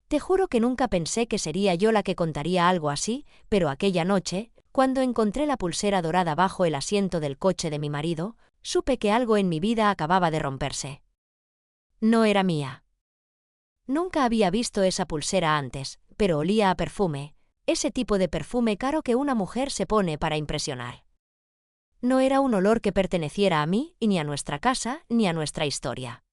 Te juro que nunca pensé que sería yo la que contaría algo así, pero aquella noche, cuando encontré la pulsera dorada bajo el asiento del coche de mi marido, supe que algo en mi vida acababa de romperse. No era mía. Nunca había visto esa pulsera antes, pero olía a perfume, ese tipo de perfume caro que una mujer se pone para impresionar. No era un olor que perteneciera a mí, y ni a nuestra casa, ni a nuestra historia.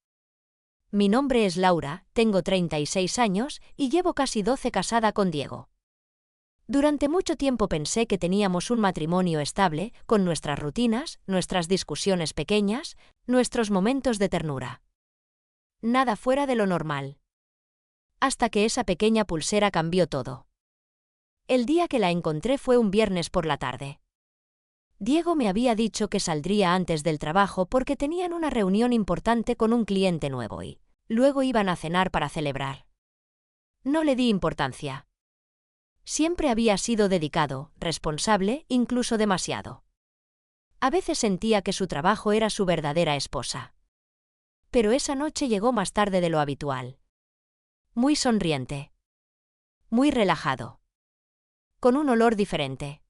Mi nombre es Laura, tengo 36 años y llevo casi 12 casada con Diego. Durante mucho tiempo pensé que teníamos un matrimonio estable, con nuestras rutinas, nuestras discusiones pequeñas, nuestros momentos de ternura. Nada fuera de lo normal. Hasta que esa pequeña pulsera cambió todo. El día que la encontré fue un viernes por la tarde. Diego me había dicho que saldría antes del trabajo porque tenían una reunión importante con un cliente nuevo y luego iban a cenar para celebrar. No le di importancia. Siempre había sido dedicado, responsable, incluso demasiado. A veces sentía que su trabajo era su verdadera esposa. Pero esa noche llegó más tarde de lo habitual. Muy sonriente. Muy relajado. Con un olor diferente.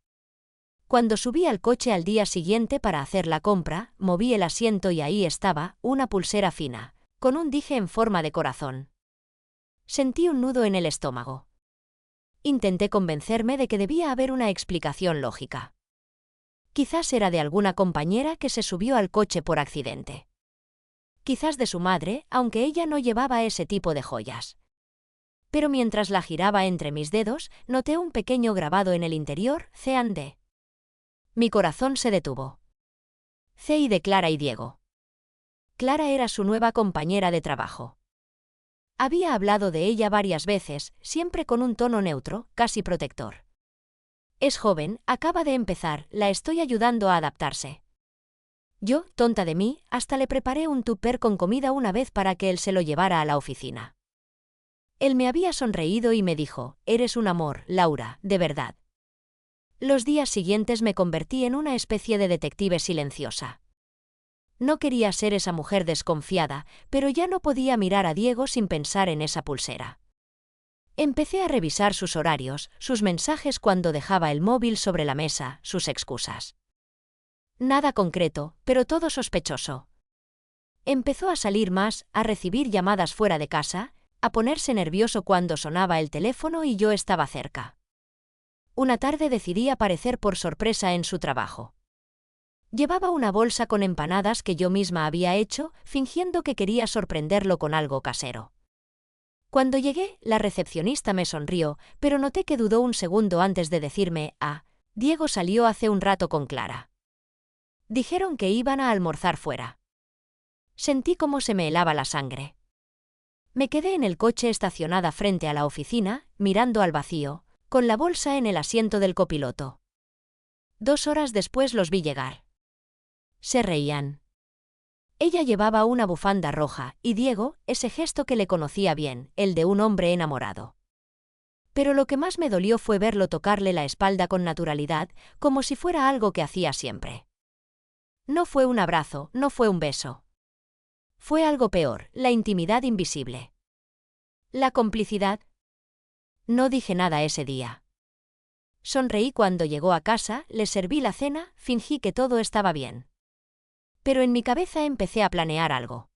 Cuando subí al coche al día siguiente para hacer la compra, moví el asiento y ahí estaba, una pulsera fina, con un dije en forma de corazón. Sentí un nudo en el estómago. Intenté convencerme de que debía haber una explicación lógica. Quizás era de alguna compañera que se subió al coche por accidente. Quizás de su madre, aunque ella no llevaba ese tipo de joyas. Pero mientras la giraba entre mis dedos, noté un pequeño grabado en el interior, C&D. Mi corazón se detuvo. C y de Clara y Diego. Clara era su nueva compañera de trabajo. Había hablado de ella varias veces, siempre con un tono neutro, casi protector. Es joven, acaba de empezar, la estoy ayudando a adaptarse. Yo, tonta de mí, hasta le preparé un tupper con comida una vez para que él se lo llevara a la oficina. Él me había sonreído y me dijo, eres un amor, Laura, de verdad. Los días siguientes me convertí en una especie de detective silenciosa. No quería ser esa mujer desconfiada, pero ya no podía mirar a Diego sin pensar en esa pulsera. Empecé a revisar sus horarios, sus mensajes cuando dejaba el móvil sobre la mesa, sus excusas. Nada concreto, pero todo sospechoso. Empezó a salir más, a recibir llamadas fuera de casa, a ponerse nervioso cuando sonaba el teléfono y yo estaba cerca. Una tarde decidí aparecer por sorpresa en su trabajo. Llevaba una bolsa con empanadas que yo misma había hecho, fingiendo que quería sorprenderlo con algo casero. Cuando llegué, la recepcionista me sonrió, pero noté que dudó un segundo antes de decirme, Diego salió hace un rato con Clara. Dijeron que iban a almorzar fuera. Sentí cómo se me helaba la sangre. Me quedé en el coche estacionada frente a la oficina, mirando al vacío, con la bolsa en el asiento del copiloto. 2 horas después los vi llegar. Se reían. Ella llevaba una bufanda roja, y Diego, ese gesto que le conocía bien, el de un hombre enamorado. Pero lo que más me dolió fue verlo tocarle la espalda con naturalidad, como si fuera algo que hacía siempre. No fue un abrazo, no fue un beso. Fue algo peor, la intimidad invisible. La complicidad. No dije nada ese día. Sonreí cuando llegó a casa, le serví la cena, fingí que todo estaba bien. Pero en mi cabeza empecé a planear algo.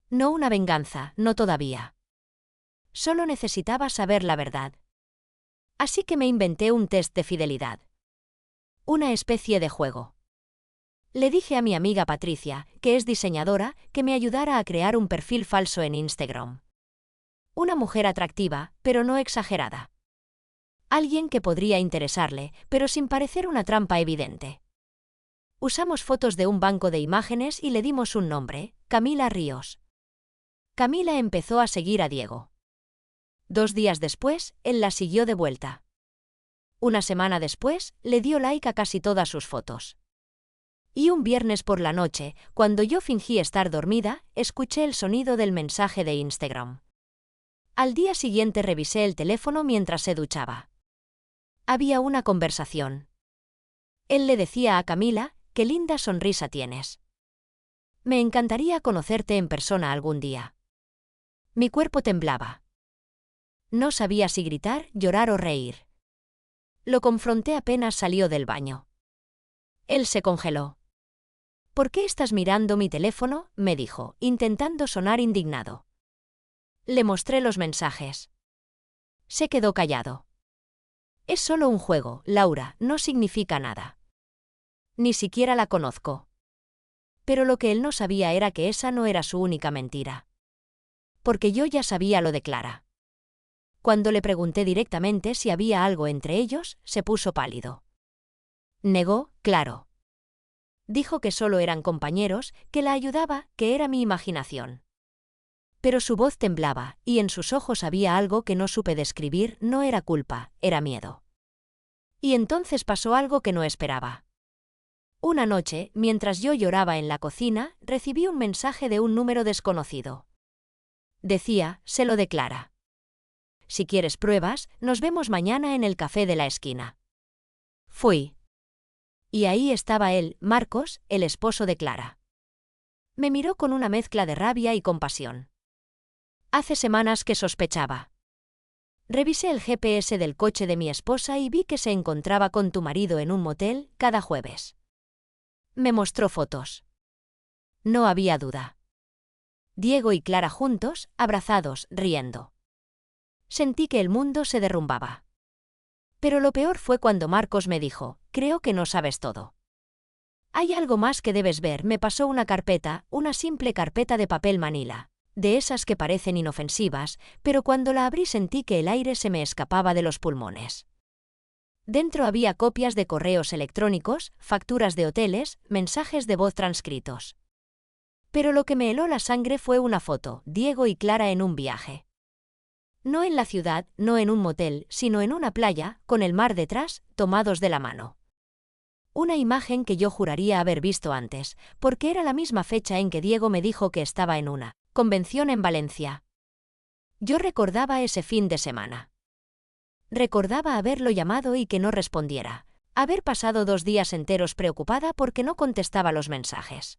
No una venganza, no todavía. Solo necesitaba saber la verdad. Así que me inventé un test de fidelidad. Una especie de juego. Le dije a mi amiga Patricia, que es diseñadora, que me ayudara a crear un perfil falso en Instagram. Una mujer atractiva, pero no exagerada. Alguien que podría interesarle, pero sin parecer una trampa evidente. Usamos fotos de un banco de imágenes y le dimos un nombre, Camila Ríos. Camila empezó a seguir a Diego. 2 días después, él la siguió de vuelta. Una semana después, le dio like a casi todas sus fotos. Y un viernes por la noche, cuando yo fingí estar dormida, escuché el sonido del mensaje de Instagram. Al día siguiente revisé el teléfono mientras se duchaba. Había una conversación. Él le decía a Camila, «Qué linda sonrisa tienes. Me encantaría conocerte en persona algún día». Mi cuerpo temblaba. No sabía si gritar, llorar o reír. Lo confronté apenas salió del baño. Él se congeló. «¿Por qué estás mirando mi teléfono?», me dijo, intentando sonar indignado. Le mostré los mensajes. Se quedó callado. «Es solo un juego, Laura, no significa nada. Ni siquiera la conozco». Pero lo que él no sabía era que esa no era su única mentira. Porque yo ya sabía lo de Clara. Cuando le pregunté directamente si había algo entre ellos, se puso pálido. Negó, claro. Dijo que solo eran compañeros, que la ayudaba, que era mi imaginación. Pero su voz temblaba, y en sus ojos había algo que no supe describir. No era culpa, era miedo. Y entonces pasó algo que no esperaba. Una noche, mientras yo lloraba en la cocina, recibí un mensaje de un número desconocido. Decía, se lo declara. «Si quieres pruebas, nos vemos mañana en el café de la esquina». Fui. Y ahí estaba él, Marcos, el esposo de Clara. Me miró con una mezcla de rabia y compasión. Hace semanas que sospechaba. Revisé el GPS del coche de mi esposa y vi que se encontraba con tu marido en un motel cada jueves. Me mostró fotos. No había duda. Diego y Clara juntos, abrazados, riendo. Sentí que el mundo se derrumbaba. Pero lo peor fue cuando Marcos me dijo, «Creo que no sabes todo. Hay algo más que debes ver». Me pasó una carpeta, una simple carpeta de papel manila, de esas que parecen inofensivas, pero cuando la abrí sentí que el aire se me escapaba de los pulmones. Dentro había copias de correos electrónicos, facturas de hoteles, mensajes de voz transcritos. Pero lo que me heló la sangre fue una foto, Diego y Clara en un viaje. No en la ciudad, no en un motel, sino en una playa, con el mar detrás, tomados de la mano. Una imagen que yo juraría haber visto antes, porque era la misma fecha en que Diego me dijo que estaba en una convención en Valencia. Yo recordaba ese fin de semana. Recordaba haberlo llamado y que no respondiera, haber pasado 2 días enteros preocupada porque no contestaba los mensajes.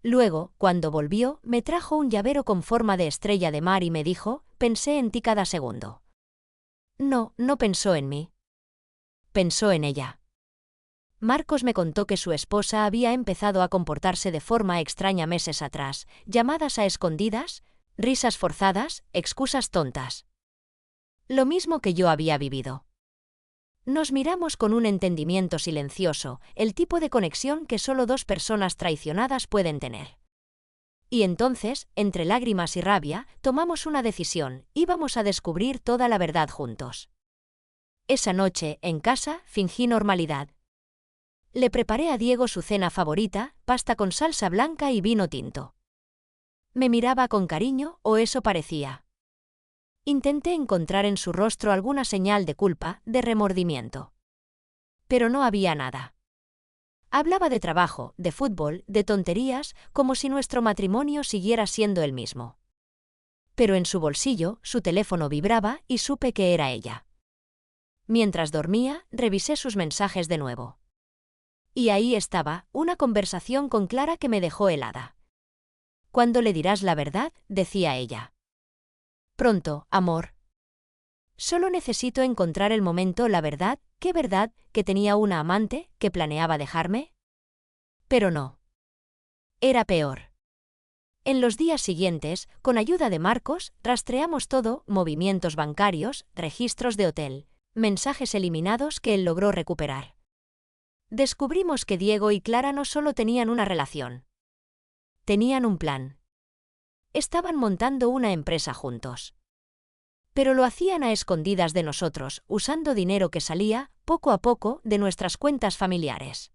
Luego, cuando volvió, me trajo un llavero con forma de estrella de mar y me dijo, «Pensé en ti cada segundo». No, no pensó en mí. Pensó en ella. Marcos me contó que su esposa había empezado a comportarse de forma extraña meses atrás, llamadas a escondidas, risas forzadas, excusas tontas. Lo mismo que yo había vivido. Nos miramos con un entendimiento silencioso, el tipo de conexión que solo 2 personas traicionadas pueden tener. Y entonces, entre lágrimas y rabia, tomamos una decisión, íbamos a descubrir toda la verdad juntos. Esa noche, en casa, fingí normalidad. Le preparé a Diego su cena favorita, pasta con salsa blanca y vino tinto. Me miraba con cariño, o eso parecía. Intenté encontrar en su rostro alguna señal de culpa, de remordimiento. Pero no había nada. Hablaba de trabajo, de fútbol, de tonterías, como si nuestro matrimonio siguiera siendo el mismo. Pero en su bolsillo, su teléfono vibraba y supe que era ella. Mientras dormía, revisé sus mensajes de nuevo. Y ahí estaba, una conversación con Clara que me dejó helada. «¿Cuándo le dirás la verdad?», decía ella. «Pronto, amor. Solo necesito encontrar el momento». La verdad, ¿qué verdad? ¿Que tenía una amante, que planeaba dejarme? Pero no. Era peor. En los días siguientes, con ayuda de Marcos, rastreamos todo, movimientos bancarios, registros de hotel, mensajes eliminados que él logró recuperar. Descubrimos que Diego y Clara no solo tenían una relación. Tenían un plan. Estaban montando una empresa juntos. Pero lo hacían a escondidas de nosotros, usando dinero que salía, poco a poco, de nuestras cuentas familiares.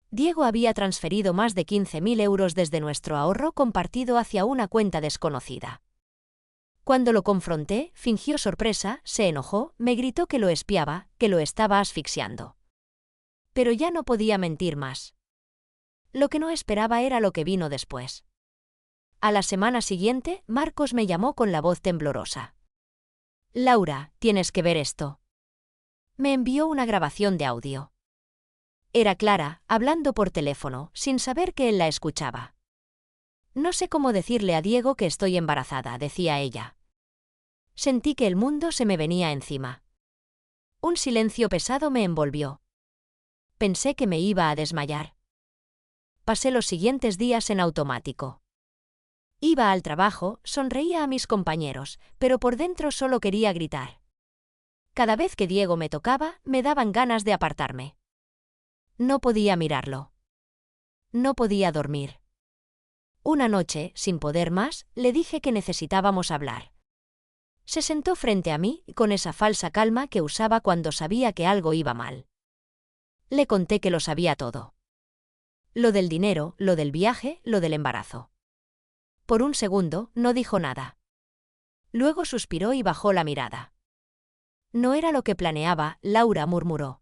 Diego había transferido más de 15.000 euros desde nuestro ahorro compartido hacia una cuenta desconocida. Cuando lo confronté, fingió sorpresa, se enojó, me gritó que lo espiaba, que lo estaba asfixiando. Pero ya no podía mentir más. Lo que no esperaba era lo que vino después. A la semana siguiente, Marcos me llamó con la voz temblorosa. «Laura, tienes que ver esto». Me envió una grabación de audio. Era Clara, hablando por teléfono, sin saber que él la escuchaba. «No sé cómo decirle a Diego que estoy embarazada», decía ella. Sentí que el mundo se me venía encima. Un silencio pesado me envolvió. Pensé que me iba a desmayar. Pasé los siguientes días en automático. Iba al trabajo, sonreía a mis compañeros, pero por dentro solo quería gritar. Cada vez que Diego me tocaba, me daban ganas de apartarme. No podía mirarlo. No podía dormir. Una noche, sin poder más, le dije que necesitábamos hablar. Se sentó frente a mí, con esa falsa calma que usaba cuando sabía que algo iba mal. Le conté que lo sabía todo. Lo del dinero, lo del viaje, lo del embarazo. Por un segundo, no dijo nada. Luego suspiró y bajó la mirada. No era lo que planeaba, Laura murmuró.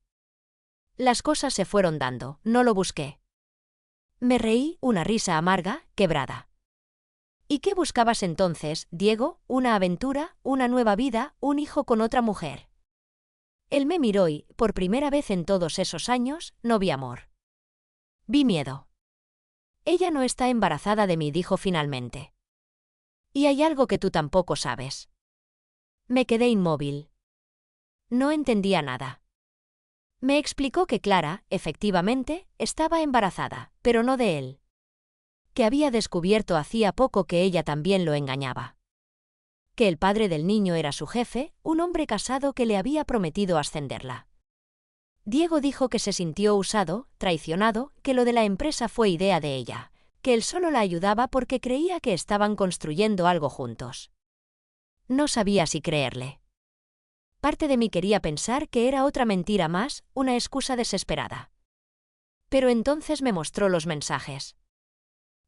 Las cosas se fueron dando, no lo busqué. Me reí, una risa amarga, quebrada. ¿Y qué buscabas entonces, Diego? ¿Una aventura, una nueva vida, un hijo con otra mujer? Él me miró y, por primera vez en todos esos años, no vi amor. Vi miedo. Ella no está embarazada de mí, dijo finalmente. Y hay algo que tú tampoco sabes. Me quedé inmóvil. No entendía nada. Me explicó que Clara, efectivamente, estaba embarazada, pero no de él. Que había descubierto hacía poco que ella también lo engañaba. Que el padre del niño era su jefe, un hombre casado que le había prometido ascenderla. Diego dijo que se sintió usado, traicionado, que lo de la empresa fue idea de ella, que él solo la ayudaba porque creía que estaban construyendo algo juntos. No sabía si creerle. Parte de mí quería pensar que era otra mentira más, una excusa desesperada. Pero entonces me mostró los mensajes.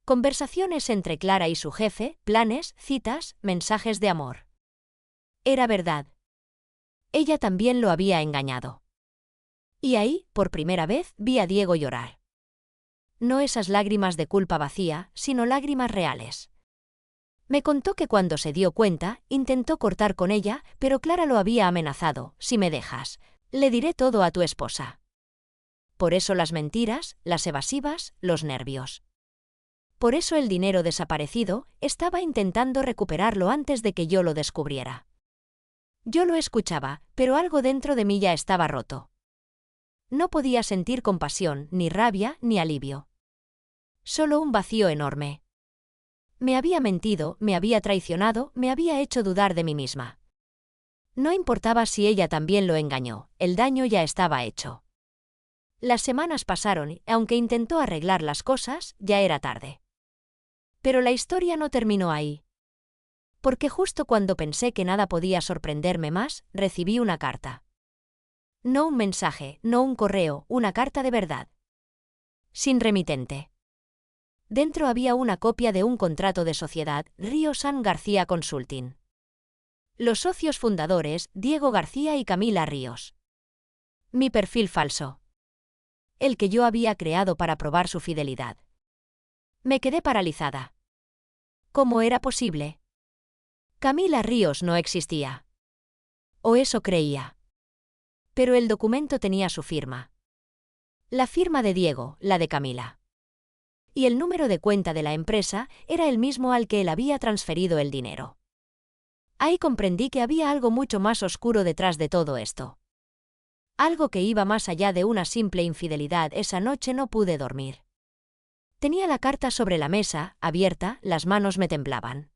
Conversaciones entre Clara y su jefe, planes, citas, mensajes de amor. Era verdad. Ella también lo había engañado. Y ahí, por primera vez, vi a Diego llorar. No esas lágrimas de culpa vacía, sino lágrimas reales. Me contó que cuando se dio cuenta, intentó cortar con ella, pero Clara lo había amenazado: si me dejas, le diré todo a tu esposa. Por eso las mentiras, las evasivas, los nervios. Por eso el dinero desaparecido, estaba intentando recuperarlo antes de que yo lo descubriera. Yo lo escuchaba, pero algo dentro de mí ya estaba roto. No podía sentir compasión, ni rabia, ni alivio. Solo un vacío enorme. Me había mentido, me había traicionado, me había hecho dudar de mí misma. No importaba si ella también lo engañó, el daño ya estaba hecho. Las semanas pasaron y, aunque intentó arreglar las cosas, ya era tarde. Pero la historia no terminó ahí. Porque justo cuando pensé que nada podía sorprenderme más, recibí una carta. No un mensaje, no un correo, una carta de verdad. Sin remitente. Dentro había una copia de un contrato de sociedad, Río San García Consulting. Los socios fundadores, Diego García y Camila Ríos. Mi perfil falso. El que yo había creado para probar su fidelidad. Me quedé paralizada. ¿Cómo era posible? Camila Ríos no existía. O eso creía. Pero el documento tenía su firma. La firma de Diego, la de Camila. Y el número de cuenta de la empresa era el mismo al que él había transferido el dinero. Ahí comprendí que había algo mucho más oscuro detrás de todo esto. Algo que iba más allá de una simple infidelidad. Esa noche no pude dormir. Tenía la carta sobre la mesa, abierta, las manos me temblaban.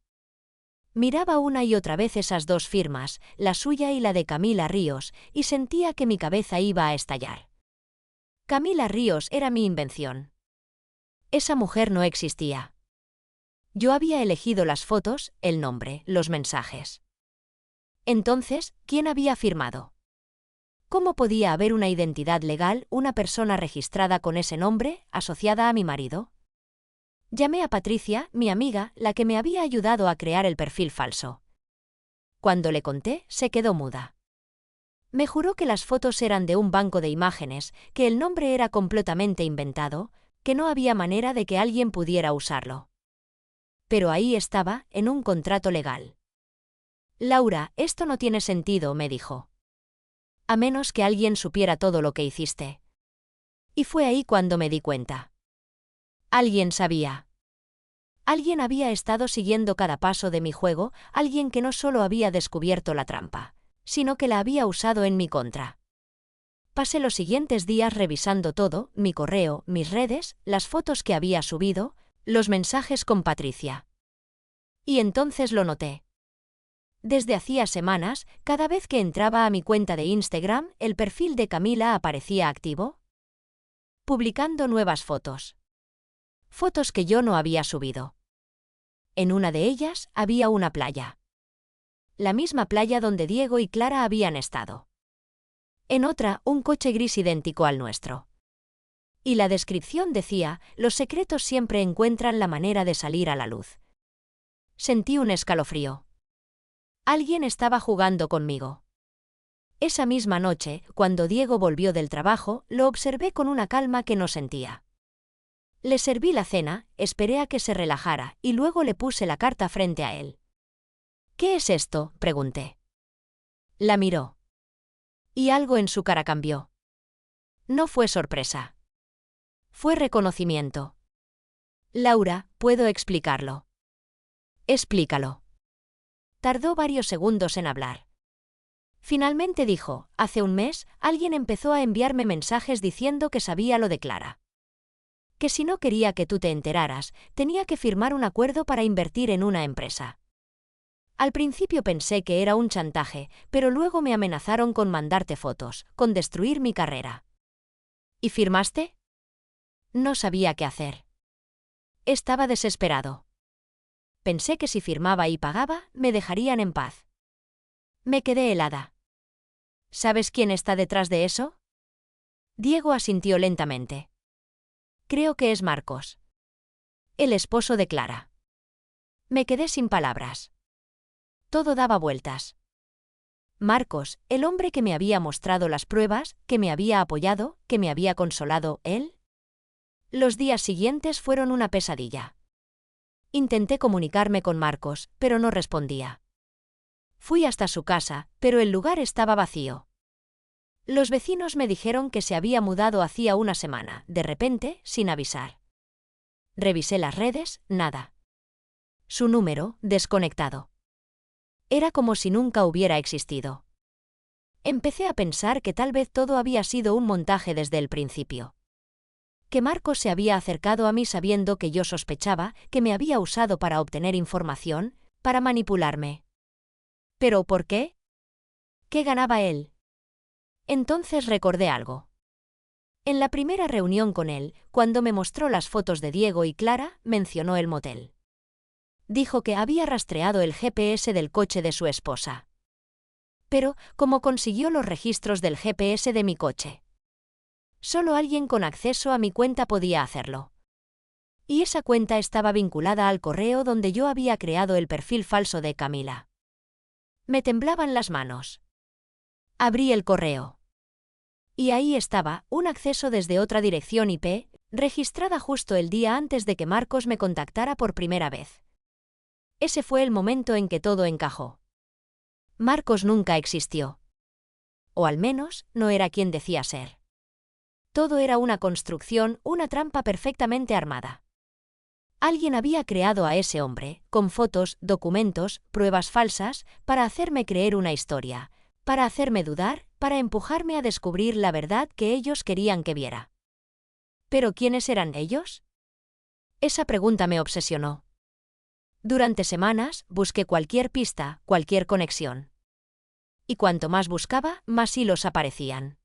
Miraba una y otra vez esas dos firmas, la suya y la de Camila Ríos, y sentía que mi cabeza iba a estallar. Camila Ríos era mi invención. Esa mujer no existía. Yo había elegido las fotos, el nombre, los mensajes. Entonces, ¿quién había firmado? ¿Cómo podía haber una identidad legal, una persona registrada con ese nombre, asociada a mi marido? Llamé a Patricia, mi amiga, la que me había ayudado a crear el perfil falso. Cuando le conté, se quedó muda. Me juró que las fotos eran de un banco de imágenes, que el nombre era completamente inventado, que no había manera de que alguien pudiera usarlo. Pero ahí estaba, en un contrato legal. Laura, esto no tiene sentido, me dijo. A menos que alguien supiera todo lo que hiciste. Y fue ahí cuando me di cuenta. Alguien sabía. Alguien había estado siguiendo cada paso de mi juego, alguien que no solo había descubierto la trampa, sino que la había usado en mi contra. Pasé los siguientes días revisando todo, mi correo, mis redes, las fotos que había subido, los mensajes con Patricia. Y entonces lo noté. Desde hacía semanas, cada vez que entraba a mi cuenta de Instagram, el perfil de Camila aparecía activo, publicando nuevas fotos. Fotos que yo no había subido. En una de ellas había una playa. La misma playa donde Diego y Clara habían estado. En otra, un coche gris idéntico al nuestro. Y la descripción decía: los secretos siempre encuentran la manera de salir a la luz. Sentí un escalofrío. Alguien estaba jugando conmigo. Esa misma noche, cuando Diego volvió del trabajo, lo observé con una calma que no sentía. Le serví la cena, esperé a que se relajara y luego le puse la carta frente a él. «¿Qué es esto?», pregunté. La miró. Y algo en su cara cambió. No fue sorpresa. Fue reconocimiento. «Laura, puedo explicarlo». «Explícalo». Tardó varios segundos en hablar. Finalmente dijo: «Hace un mes, alguien empezó a enviarme mensajes diciendo que sabía lo de Clara. Que si no quería que tú te enteraras, tenía que firmar un acuerdo para invertir en una empresa. Al principio pensé que era un chantaje, pero luego me amenazaron con mandarte fotos, con destruir mi carrera». «¿Y firmaste?». No sabía qué hacer. Estaba desesperado. Pensé que si firmaba y pagaba, me dejarían en paz. Me quedé helada. «¿Sabes quién está detrás de eso?». Diego asintió lentamente. «Creo que es Marcos. El esposo de Clara». Me quedé sin palabras. Todo daba vueltas. Marcos, el hombre que me había mostrado las pruebas, que me había apoyado, que me había consolado, ¿él? Los días siguientes fueron una pesadilla. Intenté comunicarme con Marcos, pero no respondía. Fui hasta su casa, pero el lugar estaba vacío. Los vecinos me dijeron que se había mudado hacía una semana, de repente, sin avisar. Revisé las redes, nada. Su número, desconectado. Era como si nunca hubiera existido. Empecé a pensar que tal vez todo había sido un montaje desde el principio. Que Marcos se había acercado a mí sabiendo que yo sospechaba que me había usado para obtener información, para manipularme. ¿Pero por qué? ¿Qué ganaba él? Entonces recordé algo. En la primera reunión con él, cuando me mostró las fotos de Diego y Clara, mencionó el motel. Dijo que había rastreado el GPS del coche de su esposa. Pero, ¿cómo consiguió los registros del GPS de mi coche? Solo alguien con acceso a mi cuenta podía hacerlo. Y esa cuenta estaba vinculada al correo donde yo había creado el perfil falso de Camila. Me temblaban las manos. Abrí el correo. Y ahí estaba, un acceso desde otra dirección IP, registrada justo el día antes de que Marcos me contactara por primera vez. Ese fue el momento en que todo encajó. Marcos nunca existió. O al menos, no era quien decía ser. Todo era una construcción, una trampa perfectamente armada. Alguien había creado a ese hombre, con fotos, documentos, pruebas falsas, para hacerme creer una historia, para hacerme dudar, para empujarme a descubrir la verdad que ellos querían que viera. ¿Pero quiénes eran ellos? Esa pregunta me obsesionó. Durante semanas, busqué cualquier pista, cualquier conexión. Y cuanto más buscaba, más hilos aparecían.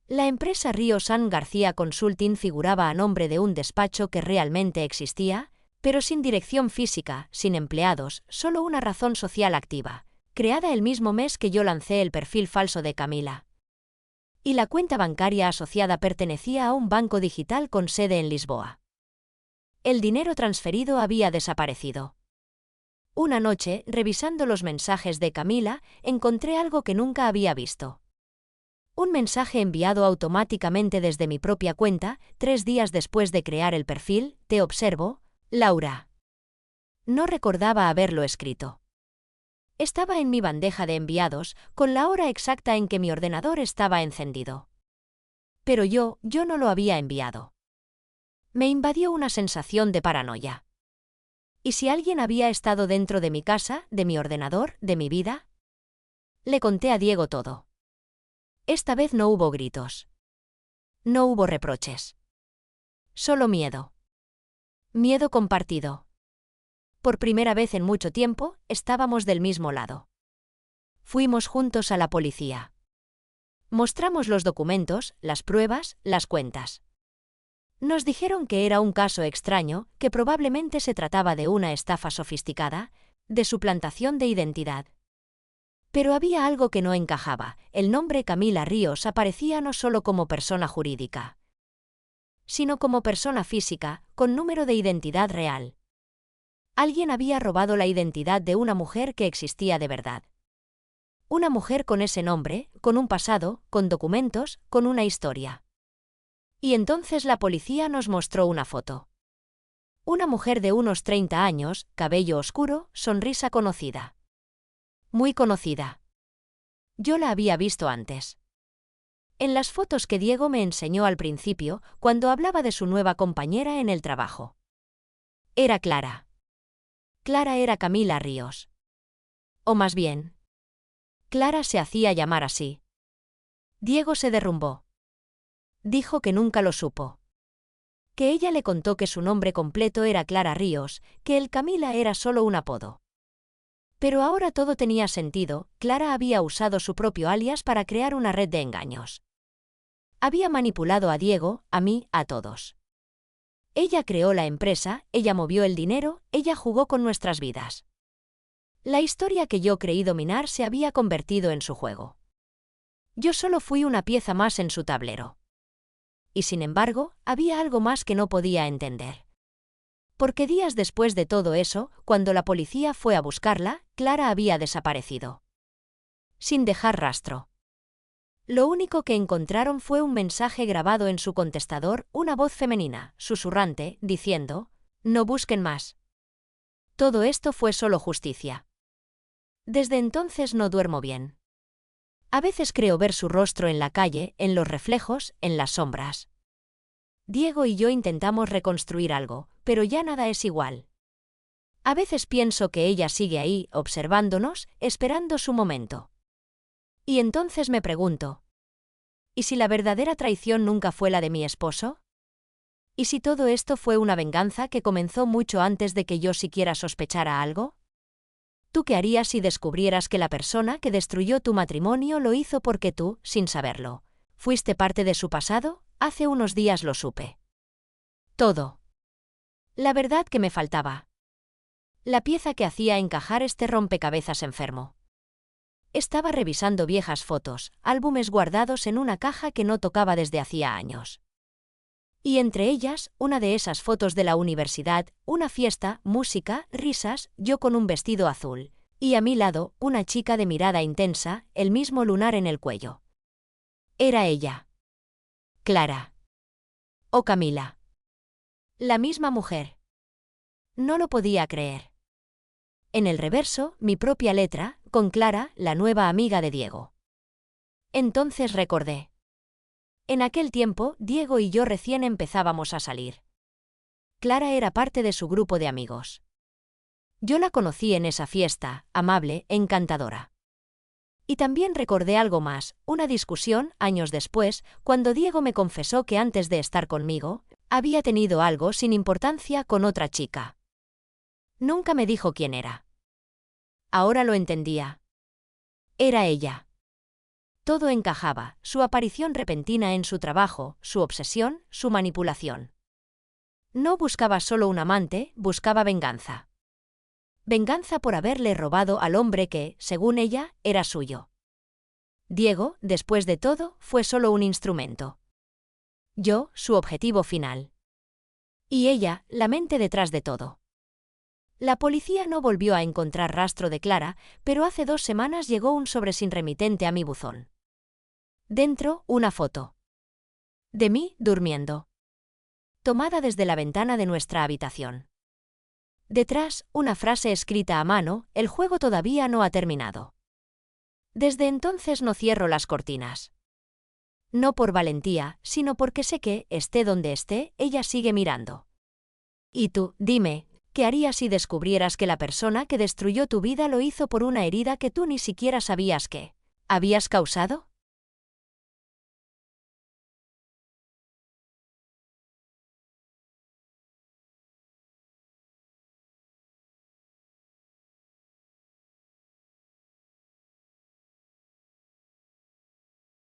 La empresa Río San García Consulting figuraba a nombre de un despacho que realmente existía, pero sin dirección física, sin empleados, solo una razón social activa, creada el mismo mes que yo lancé el perfil falso de Camila. Y la cuenta bancaria asociada pertenecía a un banco digital con sede en Lisboa. El dinero transferido había desaparecido. Una noche, revisando los mensajes de Camila, encontré algo que nunca había visto. Un mensaje enviado automáticamente desde mi propia cuenta, 3 días después de crear el perfil: «Te observo, Laura». No recordaba haberlo escrito. Estaba en mi bandeja de enviados, con la hora exacta en que mi ordenador estaba encendido. Pero yo no lo había enviado. Me invadió una sensación de paranoia. ¿Y si alguien había estado dentro de mi casa, de mi ordenador, de mi vida? Le conté a Diego todo. Esta vez no hubo gritos. No hubo reproches. Solo miedo. Miedo compartido. Por primera vez en mucho tiempo, estábamos del mismo lado. Fuimos juntos a la policía. Mostramos los documentos, las pruebas, las cuentas. Nos dijeron que era un caso extraño, que probablemente se trataba de una estafa sofisticada, de suplantación de identidad. Pero había algo que no encajaba. El nombre Camila Ríos aparecía no solo como persona jurídica, sino como persona física, con número de identidad real. Alguien había robado la identidad de una mujer que existía de verdad. Una mujer con ese nombre, con un pasado, con documentos, con una historia. Y entonces la policía nos mostró una foto. Una mujer de unos 30 años, cabello oscuro, sonrisa conocida. Muy conocida. Yo la había visto antes. En las fotos que Diego me enseñó al principio, cuando hablaba de su nueva compañera en el trabajo. Era Clara. Clara era Camila Ríos. O más bien, Clara se hacía llamar así. Diego se derrumbó. Dijo que nunca lo supo. Que ella le contó que su nombre completo era Clara Ríos, que el Camila era solo un apodo. Pero ahora todo tenía sentido. Clara había usado su propio alias para crear una red de engaños. Había manipulado a Diego, a mí, a todos. Ella creó la empresa, ella movió el dinero, ella jugó con nuestras vidas. La historia que yo creí dominar se había convertido en su juego. Yo solo fui una pieza más en su tablero. Y sin embargo, había algo más que no podía entender. Porque días después de todo eso, cuando la policía fue a buscarla, Clara había desaparecido. Sin dejar rastro. Lo único que encontraron fue un mensaje grabado en su contestador, una voz femenina, susurrante, diciendo: «No busquen más». Todo esto fue solo justicia. Desde entonces no duermo bien. A veces creo ver su rostro en la calle, en los reflejos, en las sombras. Diego y yo intentamos reconstruir algo, pero ya nada es igual. A veces pienso que ella sigue ahí, observándonos, esperando su momento. Y entonces me pregunto: ¿y si la verdadera traición nunca fue la de mi esposo? ¿Y si todo esto fue una venganza que comenzó mucho antes de que yo siquiera sospechara algo? ¿Tú qué harías si descubrieras que la persona que destruyó tu matrimonio lo hizo porque tú, sin saberlo, fuiste parte de su pasado? Hace unos días lo supe. Todo. La verdad que me faltaba. La pieza que hacía encajar este rompecabezas enfermo. Estaba revisando viejas fotos, álbumes guardados en una caja que no tocaba desde hacía años. Y entre ellas, una de esas fotos de la universidad, una fiesta, música, risas, yo con un vestido azul. Y a mi lado, una chica de mirada intensa, el mismo lunar en el cuello. Era ella. Clara. O Camila. La misma mujer. No lo podía creer. En el reverso, mi propia letra, con Clara, la nueva amiga de Diego. Entonces recordé. En aquel tiempo, Diego y yo recién empezábamos a salir. Clara era parte de su grupo de amigos. Yo la conocí en esa fiesta, amable, encantadora. Y también recordé algo más, una discusión, años después, cuando Diego me confesó que antes de estar conmigo, había tenido algo sin importancia con otra chica. Nunca me dijo quién era. Ahora lo entendía. Era ella. Todo encajaba, su aparición repentina en su trabajo, su obsesión, su manipulación. No buscaba solo un amante, buscaba venganza. Venganza por haberle robado al hombre que, según ella, era suyo. Diego, después de todo, fue solo un instrumento. Yo, su objetivo final. Y ella, la mente detrás de todo. La policía no volvió a encontrar rastro de Clara, pero hace 2 semanas llegó un sobre sin remitente a mi buzón. Dentro, una foto. De mí, durmiendo. Tomada desde la ventana de nuestra habitación. Detrás, una frase escrita a mano: «El juego todavía no ha terminado». Desde entonces no cierro las cortinas. No por valentía, sino porque sé que, esté donde esté, ella sigue mirando. Y tú, dime, ¿Qué harías si descubrieras que la persona que destruyó tu vida lo hizo por una herida que tú ni siquiera sabías que habías causado?